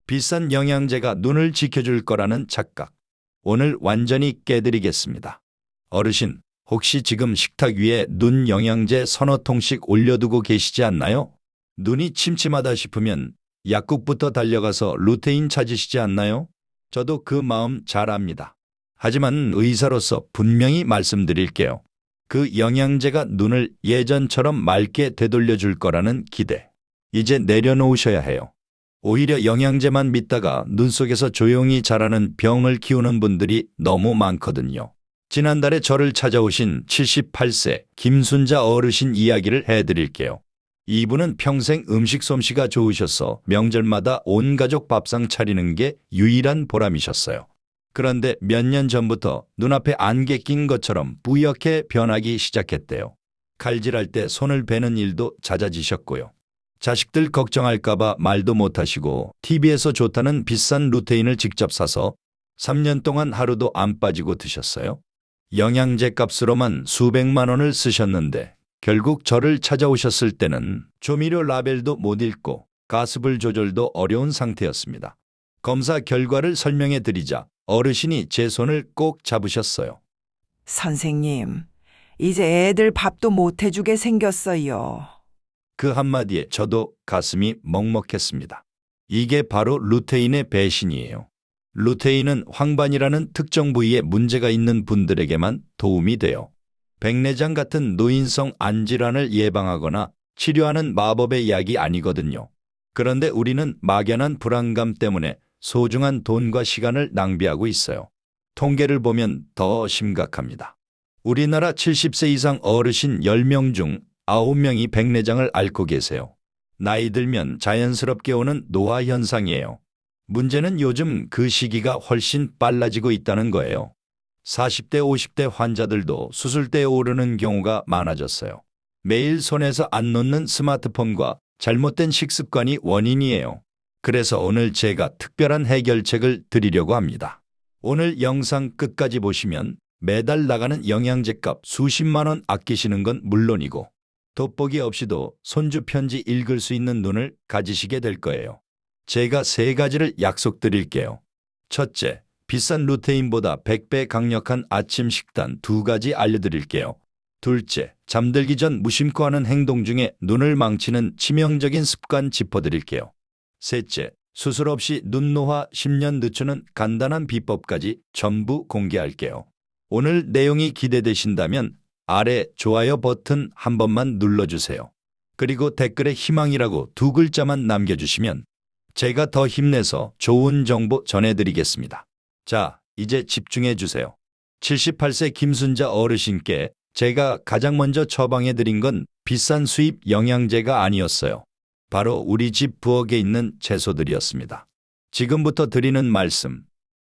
비싼 영양제가 눈을 지켜줄 거라는 착각. 오늘 완전히 깨드리겠습니다. 어르신, 혹시 지금 식탁 위에 눈 영양제 서너 통씩 올려두고 계시지 않나요? 눈이 침침하다 싶으면 약국부터 달려가서 루테인 찾으시지 않나요? 저도 그 마음 잘 압니다. 하지만 의사로서 분명히 말씀드릴게요. 그 영양제가 눈을 예전처럼 맑게 되돌려줄 거라는 기대. 이제 내려놓으셔야 해요. 오히려 영양제만 믿다가 눈 속에서 조용히 자라는 병을 키우는 분들이 너무 많거든요. 지난달에 저를 찾아오신 78세 김순자 어르신 이야기를 해드릴게요. 이분은 평생 음식 솜씨가 좋으셔서 명절마다 온 가족 밥상 차리는 게 유일한 보람이셨어요. 그런데 몇 년 전부터 눈앞에 안개 낀 것처럼 뿌옇게 변하기 시작했대요. 칼질할 때 손을 베는 일도 잦아지셨고요. 자식들 걱정할까봐 말도 못하시고 TV에서 좋다는 비싼 루테인을 직접 사서 3년 동안 하루도 안 빠지고 드셨어요. 영양제 값으로만 수백만 원을 쓰셨는데 결국 저를 찾아오셨을 때는 조미료 라벨도 못 읽고 가스불 조절도 어려운 상태였습니다. 검사 결과를 설명해 드리자 어르신이 제 손을 꼭 잡으셨어요. 선생님, 이제 애들 밥도 못 해주게 생겼어요. 그 한마디에 저도 가슴이 먹먹했습니다. 이게 바로 루테인의 배신이에요. 루테인은 황반이라는 특정 부위에 문제가 있는 분들에게만 도움이 돼요. 백내장 같은 노인성 안질환을 예방하거나 치료하는 마법의 약이 아니거든요. 그런데 우리는 막연한 불안감 때문에 소중한 돈과 시간을 낭비하고 있어요. 통계를 보면 더 심각합니다. 우리나라 70세 이상 어르신 10명 중 9명이 백내장을 앓고 계세요. 나이 들면 자연스럽게 오는 노화 현상이에요. 문제는 요즘 그 시기가 훨씬 빨라지고 있다는 거예요. 40대, 50대 환자들도 수술대에 오르는 경우가 많아졌어요. 매일 손에서 안 놓는 스마트폰과 잘못된 식습관이 원인이에요. 그래서 오늘 제가 특별한 해결책을 드리려고 합니다. 오늘 영상 끝까지 보시면 매달 나가는 영양제값 수십만 원 아끼시는 건 물론이고 돋보기 없이도 손주 편지 읽을 수 있는 눈을 가지시게 될 거예요. 제가 3가지를 약속드릴게요. 첫째, 비싼 루테인보다 100배 강력한 아침 식단 2가지 알려드릴게요. 둘째, 잠들기 전 무심코 하는 행동 중에 눈을 망치는 치명적인 습관 짚어드릴게요. 셋째, 수술 없이 눈 노화 10년 늦추는 간단한 비법까지 전부 공개할게요. 오늘 내용이 기대되신다면 아래 좋아요 버튼 한 번만 눌러주세요. 그리고 댓글에 희망이라고 2글자만 남겨주시면 제가 더 힘내서 좋은 정보 전해드리겠습니다. 자, 이제 집중해 주세요. 78세 김순자 어르신께 제가 가장 먼저 처방해드린 건 비싼 수입 영양제가 아니었어요. 바로 우리 집 부엌에 있는 채소들이었습니다. 지금부터 드리는 말씀,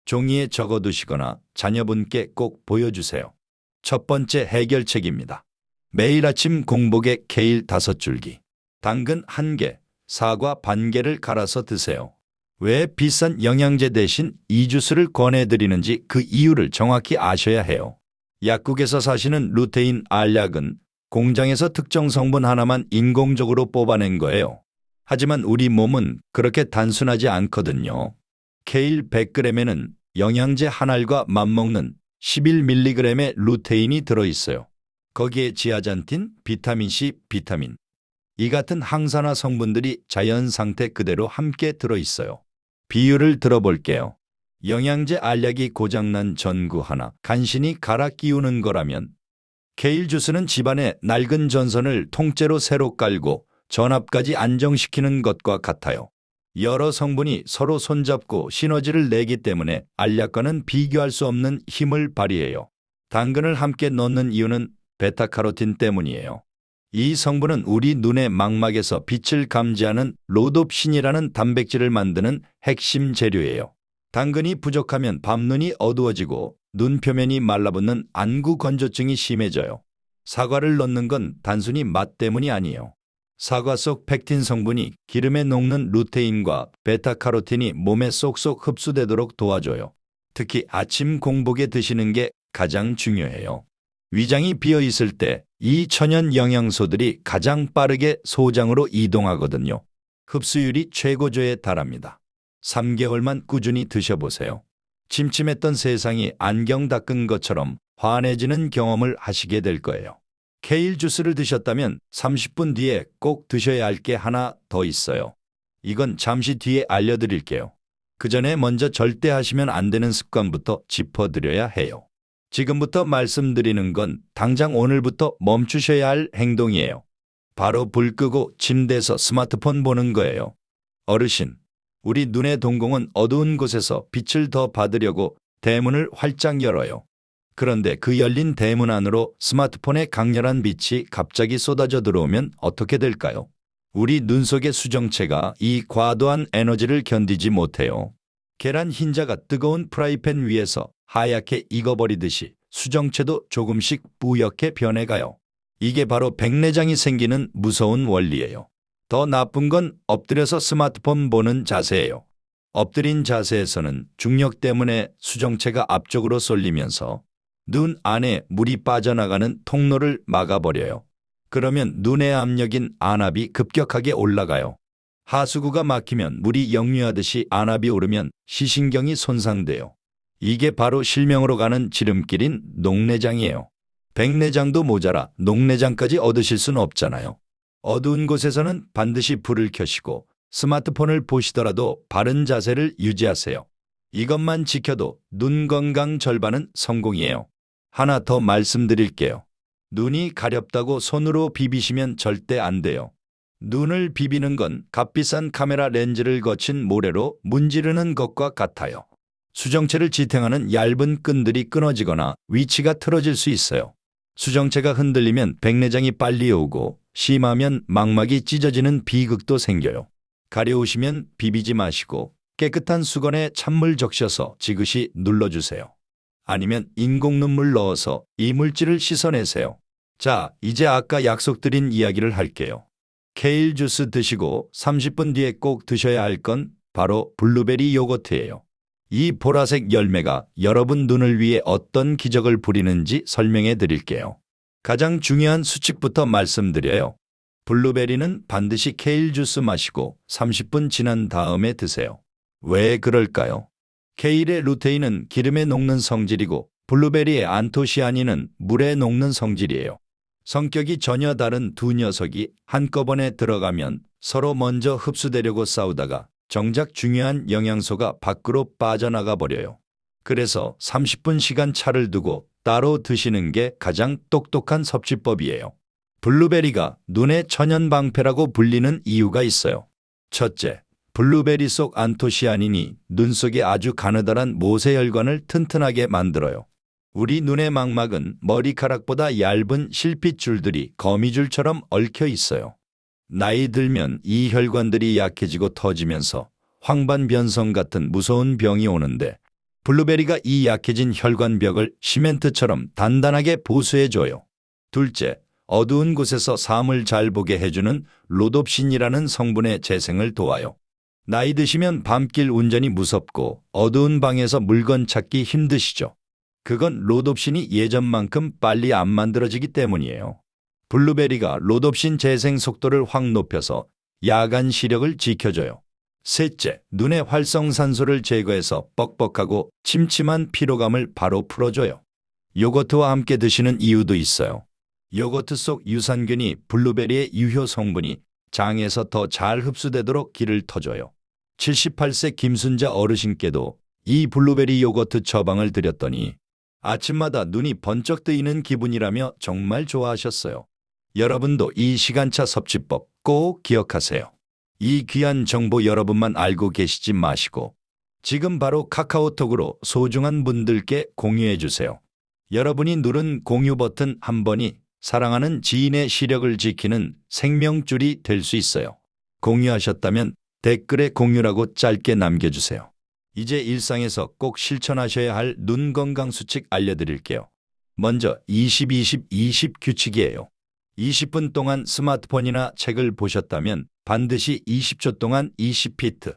종이에 적어두시거나 자녀분께 꼭 보여주세요. 첫 번째 해결책입니다. 매일 아침 공복에 케일 5줄기, 당근 1개, 사과 반 개를 갈아서 드세요. 왜 비싼 영양제 대신 이 주스를 권해드리는지 그 이유를 정확히 아셔야 해요. 약국에서 사시는 루테인 알약은 공장에서 특정 성분 하나만 인공적으로 뽑아낸 거예요. 하지만 우리 몸은 그렇게 단순하지 않거든요. 케일 100g에는 영양제 한 알과 맞먹는 11mg의 루테인이 들어있어요. 거기에 지아잔틴, 비타민C, 비타민 이 같은 항산화 성분들이 자연 상태 그대로 함께 들어있어요. 비유를 들어볼게요. 영양제 알약이 고장난 전구 하나 간신히 갈아 끼우는 거라면 케일 주스는 집안의 낡은 전선을 통째로 새로 깔고 전압까지 안정시키는 것과 같아요. 여러 성분이 서로 손잡고 시너지를 내기 때문에 알약과는 비교할 수 없는 힘을 발휘해요. 당근을 함께 넣는 이유는 베타카로틴 때문이에요. 이 성분은 우리 눈의 망막에서 빛을 감지하는 로놉신이라는 단백질을 만드는 핵심 재료예요. 당근이 부족하면 밤눈이 어두워지고 눈 표면이 말라붙는 안구 건조증이 심해져요. 사과를 넣는 건 단순히 맛 때문이 아니에요. 사과 속 펙틴 성분이 기름에 녹는 루테인과 베타카로틴이 몸에 쏙쏙 흡수되도록 도와줘요. 특히 아침 공복에 드시는 게 가장 중요해요. 위장이 비어 있을 때 이 천연 영양소들이 가장 빠르게 소장으로 이동하거든요. 흡수율이 최고조에 달합니다. 3개월만 꾸준히 드셔보세요. 침침했던 세상이 안경 닦은 것처럼 환해지는 경험을 하시게 될 거예요. 케일 주스를 드셨다면 30분 뒤에 꼭 드셔야 할 게 하나 더 있어요. 이건 잠시 뒤에 알려드릴게요. 그 전에 먼저 절대 하시면 안 되는 습관부터 짚어드려야 해요. 지금부터 말씀드리는 건 당장 오늘부터 멈추셔야 할 행동이에요. 바로 불 끄고 침대에서 스마트폰 보는 거예요. 어르신, 우리 눈의 동공은 어두운 곳에서 빛을 더 받으려고 대문을 활짝 열어요. 그런데 그 열린 대문 안으로 스마트폰의 강렬한 빛이 갑자기 쏟아져 들어오면 어떻게 될까요? 우리 눈 속의 수정체가 이 과도한 에너지를 견디지 못해요. 계란 흰자가 뜨거운 프라이팬 위에서 하얗게 익어버리듯이 수정체도 조금씩 뿌옇게 변해가요. 이게 바로 백내장이 생기는 무서운 원리예요. 더 나쁜 건 엎드려서 스마트폰 보는 자세예요. 엎드린 자세에서는 중력 때문에 수정체가 앞쪽으로 쏠리면서 눈 안에 물이 빠져나가는 통로를 막아버려요. 그러면 눈의 압력인 안압이 급격하게 올라가요. 하수구가 막히면 물이 역류하듯이 안압이 오르면 시신경이 손상돼요. 이게 바로 실명으로 가는 지름길인 녹내장이에요. 백내장도 모자라 녹내장까지 얻으실 수는 없잖아요. 어두운 곳에서는 반드시 불을 켜시고 스마트폰을 보시더라도 바른 자세를 유지하세요. 이것만 지켜도 눈 건강 절반은 성공이에요. 하나 더 말씀드릴게요. 눈이 가렵다고 손으로 비비시면 절대 안 돼요. 눈을 비비는 건 값비싼 카메라 렌즈를 거친 모래로 문지르는 것과 같아요. 수정체를 지탱하는 얇은 끈들이 끊어지거나 위치가 틀어질 수 있어요. 수정체가 흔들리면 백내장이 빨리 오고 심하면 망막이 찢어지는 비극도 생겨요. 가려우시면 비비지 마시고 깨끗한 수건에 찬물 적셔서 지그시 눌러주세요. 아니면 인공 눈물 넣어서 이물질을 씻어내세요. 자, 이제 아까 약속드린 이야기를 할게요. 케일 주스 드시고 30분 뒤에 꼭 드셔야 할 건 바로 블루베리 요거트예요. 이 보라색 열매가 여러분 눈을 위해 어떤 기적을 부리는지 설명해 드릴게요. 가장 중요한 수칙부터 말씀드려요. 블루베리는 반드시 케일 주스 마시고 30분 지난 다음에 드세요. 왜 그럴까요? 케일의 루테인은 기름에 녹는 성질이고 블루베리의 안토시아닌은 물에 녹는 성질이에요. 성격이 전혀 다른 두 녀석이 한꺼번에 들어가면 서로 먼저 흡수되려고 싸우다가 정작 중요한 영양소가 밖으로 빠져나가 버려요. 그래서 30분 시간 차를 두고 따로 드시는 게 가장 똑똑한 섭취법이에요. 블루베리가 눈의 천연방패라고 불리는 이유가 있어요. 첫째, 블루베리 속 안토시아닌이 눈 속에 아주 가느다란 모세혈관을 튼튼하게 만들어요. 우리 눈의 망막은 머리카락보다 얇은 실핏줄들이 거미줄처럼 얽혀 있어요. 나이 들면 이 혈관들이 약해지고 터지면서 황반변성 같은 무서운 병이 오는데 블루베리가 이 약해진 혈관벽을 시멘트처럼 단단하게 보수해줘요. 둘째, 어두운 곳에서 삶을 잘 보게 해주는 로놉신이라는 성분의 재생을 도와요. 나이 드시면 밤길 운전이 무섭고 어두운 방에서 물건 찾기 힘드시죠? 그건 로놉신이 예전만큼 빨리 안 만들어지기 때문이에요. 블루베리가 로놉신 재생 속도를 확 높여서 야간 시력을 지켜줘요. 셋째, 눈의 활성산소를 제거해서 뻑뻑하고 침침한 피로감을 바로 풀어줘요. 요거트와 함께 드시는 이유도 있어요. 요거트 속 유산균이 블루베리의 유효 성분이 장에서 더 잘 흡수되도록 길을 터줘요. 78세 김순자 어르신께도 이 블루베리 요거트 처방을 드렸더니 아침마다 눈이 번쩍 뜨이는 기분이라며 정말 좋아하셨어요. 여러분도 이 시간차 섭취법 꼭 기억하세요. 이 귀한 정보 여러분만 알고 계시지 마시고 지금 바로 카카오톡으로 소중한 분들께 공유해 주세요. 여러분이 누른 공유 버튼 한 번이 사랑하는 지인의 시력을 지키는 생명줄이 될 수 있어요. 공유하셨다면 댓글에 공유라고 짧게 남겨주세요. 이제 일상에서 꼭 실천하셔야 할 눈 건강 수칙 알려드릴게요. 먼저 20-20-20 규칙이에요. 20분 동안 스마트폰이나 책을 보셨다면 반드시 20초 동안 20피트.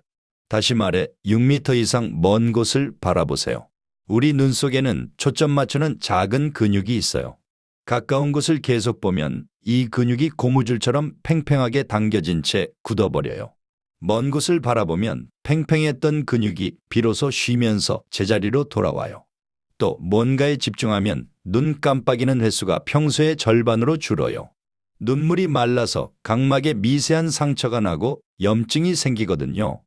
다시 말해 6m 이상 먼 곳을 바라보세요. 우리 눈 속에는 초점 맞추는 작은 근육이 있어요. 가까운 곳을 계속 보면 이 근육이 고무줄처럼 팽팽하게 당겨진 채 굳어버려요. 먼 곳을 바라보면 팽팽했던 근육이 비로소 쉬면서 제자리로 돌아와요. 또 뭔가에 집중하면 눈 깜빡이는 횟수가 평소의 절반으로 줄어요. 눈물이 말라서 각막에 미세한 상처가 나고 염증이 생기거든요.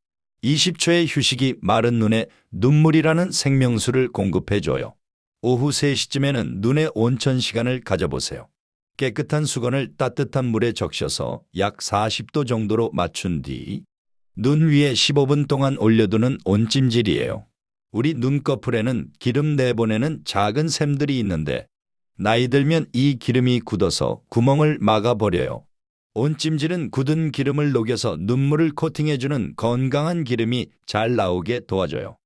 20초의 휴식이 마른 눈에 눈물이라는 생명수를 공급해줘요. 오후 3시쯤에는 눈의 온천 시간을 가져보세요. 깨끗한 수건을 따뜻한 물에 적셔서 약 40도 정도로 맞춘 뒤 눈 위에 15분 동안 올려두는 온찜질이에요. 우리 눈꺼풀에는 기름 내보내는 작은 샘들이 있는데 나이 들면 이 기름이 굳어서 구멍을 막아버려요. 온찜질은 굳은 기름을 녹여서 눈물을 코팅해주는 건강한 기름이 잘 나오게 도와줘요.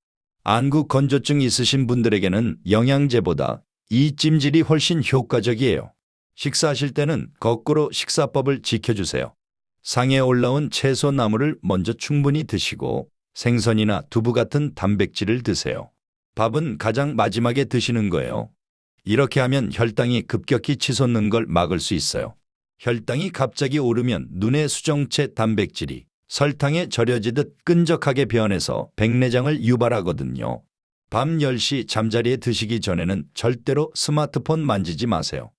안구 건조증 있으신 분들에게는 영양제보다 이 찜질이 훨씬 효과적이에요. 식사하실 때는 거꾸로 식사법을 지켜주세요. 상에 올라온 채소 나물을 먼저 충분히 드시고 생선이나 두부 같은 단백질을 드세요. 밥은 가장 마지막에 드시는 거예요. 이렇게 하면 혈당이 급격히 치솟는 걸 막을 수 있어요. 혈당이 갑자기 오르면 눈의 수정체 단백질이 설탕에 절여지듯 끈적하게 변해서 백내장을 유발하거든요. 밤 10시 잠자리에 드시기 전에는 절대로 스마트폰 만지지 마세요.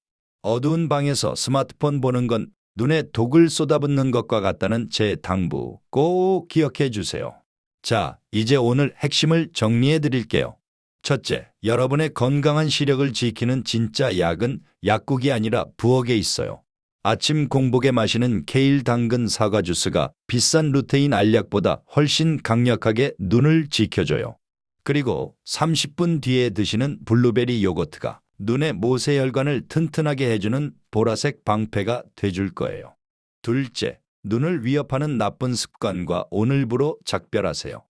어두운 방에서 스마트폰 보는 건 눈에 독을 쏟아붓는 것과 같다는 제 당부 꼭 기억해 주세요. 자, 이제 오늘 핵심을 정리해 드릴게요. 첫째, 여러분의 건강한 시력을 지키는 진짜 약은 약국이 아니라 부엌에 있어요. 아침 공복에 마시는 케일 당근 사과 주스가 비싼 루테인 알약보다 훨씬 강력하게 눈을 지켜줘요. 그리고 30분 뒤에 드시는 블루베리 요거트가 눈의 모세혈관을 튼튼하게 해주는 보라색 방패가 돼줄 거예요. 둘째, 눈을 위협하는 나쁜 습관과 오늘부로 작별하세요.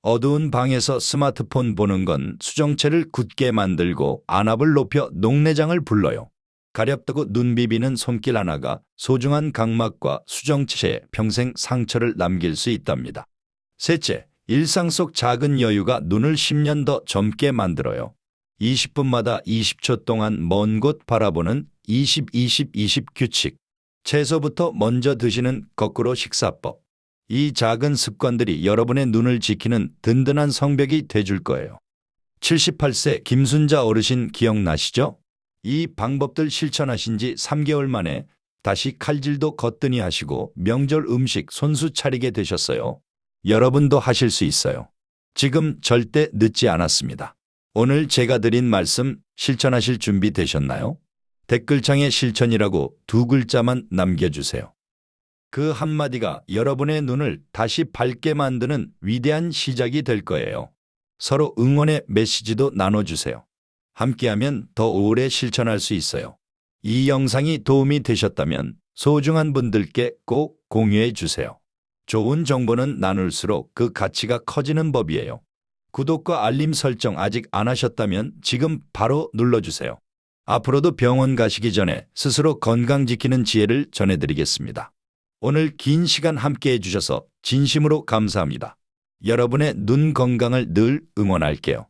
어두운 방에서 스마트폰 보는 건 수정체를 굳게 만들고 안압을 높여 녹내장을 불러요. 가렵다고 눈 비비는 손길 하나가 소중한 각막과 수정체에 평생 상처를 남길 수 있답니다. 셋째, 일상 속 작은 여유가 눈을 10년 더 젊게 만들어요. 20분마다 20초 동안 먼 곳 바라보는 20-20-20 규칙. 채소부터 먼저 드시는 거꾸로 식사법. 이 작은 습관들이 여러분의 눈을 지키는 든든한 성벽이 돼줄 거예요. 78세 김순자 어르신 기억나시죠? 이 방법들 실천하신 지 3개월 만에 다시 칼질도 거뜬히 하시고 명절 음식 손수 차리게 되셨어요. 여러분도 하실 수 있어요. 지금 절대 늦지 않았습니다. 오늘 제가 드린 말씀 실천하실 준비 되셨나요? 댓글창에 실천이라고 2글자만 남겨주세요. 그 한마디가 여러분의 눈을 다시 밝게 만드는 위대한 시작이 될 거예요. 서로 응원의 메시지도 나눠주세요. 함께하면 더 오래 실천할 수 있어요. 이 영상이 도움이 되셨다면 소중한 분들께 꼭 공유해 주세요. 좋은 정보는 나눌수록 그 가치가 커지는 법이에요. 구독과 알림 설정 아직 안 하셨다면 지금 바로 눌러주세요. 앞으로도 병원 가시기 전에 스스로 건강 지키는 지혜를 전해드리겠습니다. 오늘 긴 시간 함께 해주셔서 진심으로 감사합니다. 여러분의 눈 건강을 늘 응원할게요.